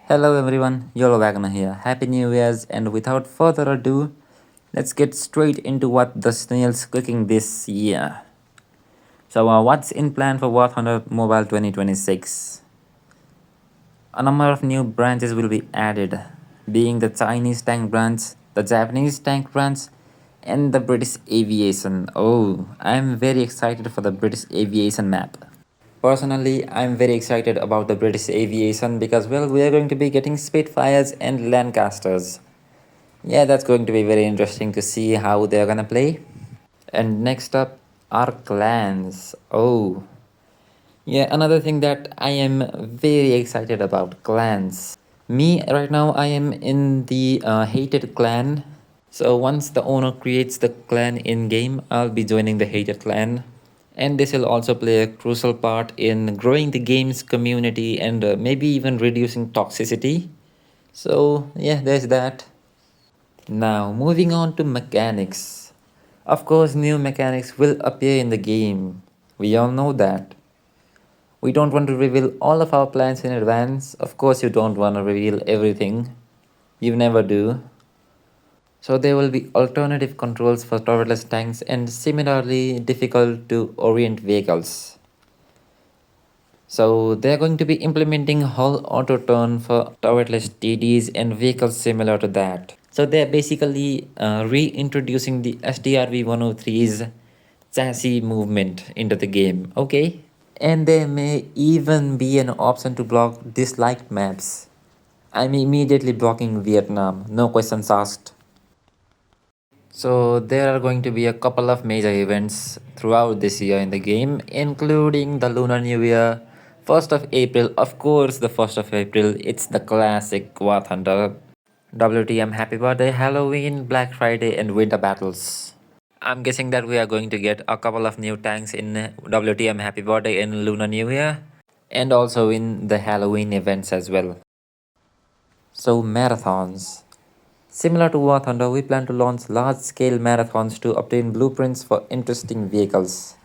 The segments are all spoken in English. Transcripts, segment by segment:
Hello everyone, Yolo Wagner here. Happy New Year's, and without further ado, let's get straight into what the snail's cooking this year. What's in plan for War Thunder Mobile 2026? A number of new branches will be added, being the Chinese tank branch, the Japanese tank branch, and the British aviation. Oh, I'm very excited for the British aviation map. Personally, I'm very excited about the British aviation because, well, we are going to be getting Spitfires and Lancasters. Yeah, that's going to be very interesting to see how they're gonna play. And next up are clans. Oh, yeah, another thing that I am very excited about clans. Me, right now, I am in the hated clan. So once the owner creates the clan in game, I'll be joining the hated clan. And this will also play a crucial part in growing the game's community and maybe even reducing toxicity. So, yeah, there's that. Now, moving on to mechanics. Of course, new mechanics will appear in the game. We all know that. We don't want to reveal all of our plans in advance. Of course, you don't want to reveal everything. You never do. So there will be alternative controls for turretless tanks and similarly difficult to orient vehicles. So they're going to be implementing hull auto turn for turretless TDs and vehicles similar to that. So they're basically reintroducing the SDRV 103's chassis movement into the game, okay? And there may even be an option to block disliked maps. I'm immediately blocking Vietnam, no questions asked. So there are going to be a couple of major events throughout this year in the game, including the Lunar New Year, 1st of April, of course the 1st of April, it's the classic War Thunder, WTM Happy Birthday, Halloween, Black Friday and Winter Battles. I'm guessing that we are going to get a couple of new tanks in WTM Happy Birthday and Lunar New Year, and also in the Halloween events as well. So marathons. Similar to War Thunder, we plan to launch large-scale marathons to obtain blueprints for interesting vehicles.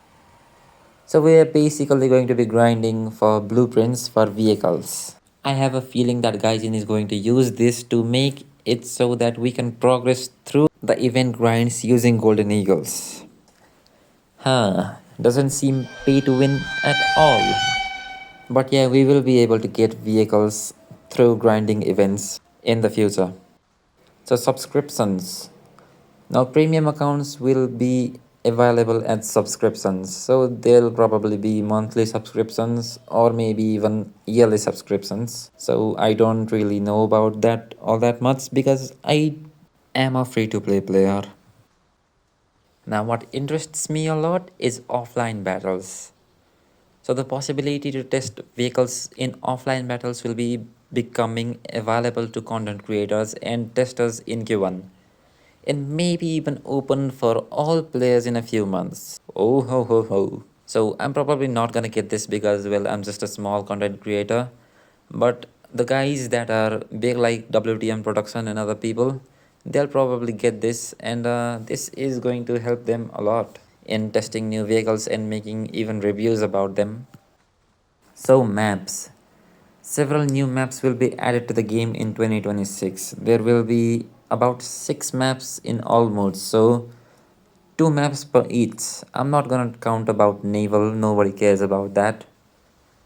So we are basically going to be grinding for blueprints for vehicles. I have a feeling that Gayjin is going to use this to make it so that we can progress through the event grinds using golden eagles. Doesn't seem pay to win at all. But yeah, we will be able to get vehicles through grinding events in the future. So subscriptions. Now premium accounts will be available as subscriptions. So there'll probably be monthly subscriptions or maybe even yearly subscriptions. So I don't really know about that all that much because I am a free to play player. Now what interests me a lot is offline battles. So the possibility to test vehicles in offline battles will be becoming available to content creators and testers in Q1, and maybe even open for all players in a few months. Oh ho ho ho. So I'm probably not gonna get this because, well, I'm just a small content creator, but the guys that are big like WTM production and other people, they'll probably get this, and this is going to help them a lot in testing new vehicles and making even reviews about them. So maps. Several new maps will be added to the game in 2026. There will be about 6 maps in all modes, so 2 maps per each. I'm not gonna count about naval, nobody cares about that.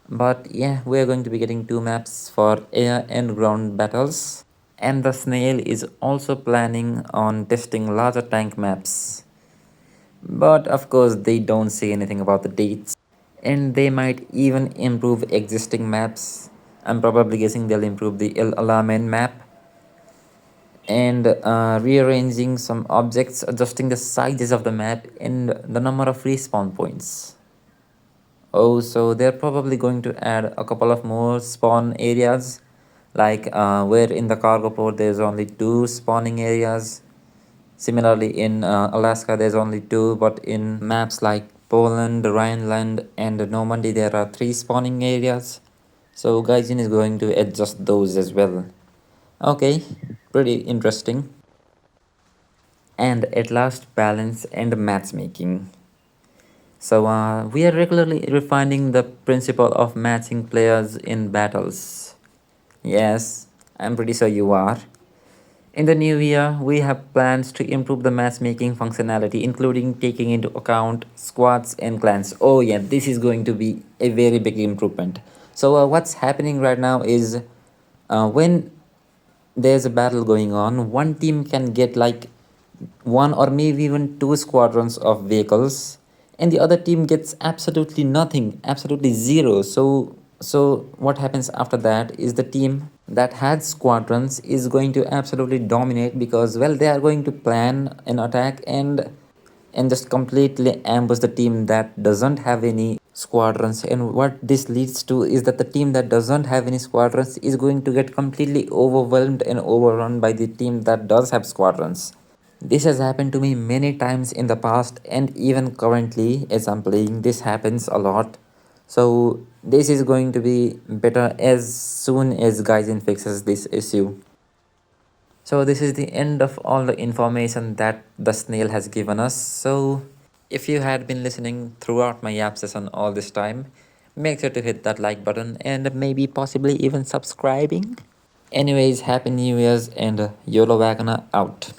But yeah, we're going to be getting 2 maps for air and ground battles. And the snail is also planning on testing larger tank maps. But of course, they don't say anything about the dates. And they might even improve existing maps. I'm probably guessing they'll improve the El Alamein map and rearranging some objects, adjusting the sizes of the map and the number of respawn points. Oh, so they're probably going to add a couple of more spawn areas, like where in the cargo port there's only 2 spawning areas. Similarly, in Alaska, there's only 2, but in maps like Poland, Rhineland, and Normandy, there are 3 spawning areas. So Gaijin is going to adjust those as well. Okay, pretty interesting. And at last, balance and matchmaking. So we are regularly refining the principle of matching players in battles. Yes, I'm pretty sure you are. In the new year, we have plans to improve the matchmaking functionality, including taking into account squads and clans. Oh, yeah, this is going to be a very big improvement. So, what's happening right now is when there's a battle going on, one team can get like one or maybe even two squadrons of vehicles, and the other team gets absolutely nothing, absolutely zero. So what happens after that is the team that had squadrons is going to absolutely dominate, because well, they are going to plan an attack and just completely ambush the team that doesn't have any squadrons. And what this leads to is that the team that doesn't have any squadrons is going to get completely overwhelmed and overrun by the team that does have squadrons. This has happened to me many times in the past, and even currently as I'm playing, this happens a lot. So this is going to be better as soon as Gayjin fixes this issue. So this is the end of all the information that the snail has given us. So if you had been listening throughout my app session all this time, make sure to hit that like button and maybe possibly even subscribing. Anyways, happy New Year's and YOLO Wagner out.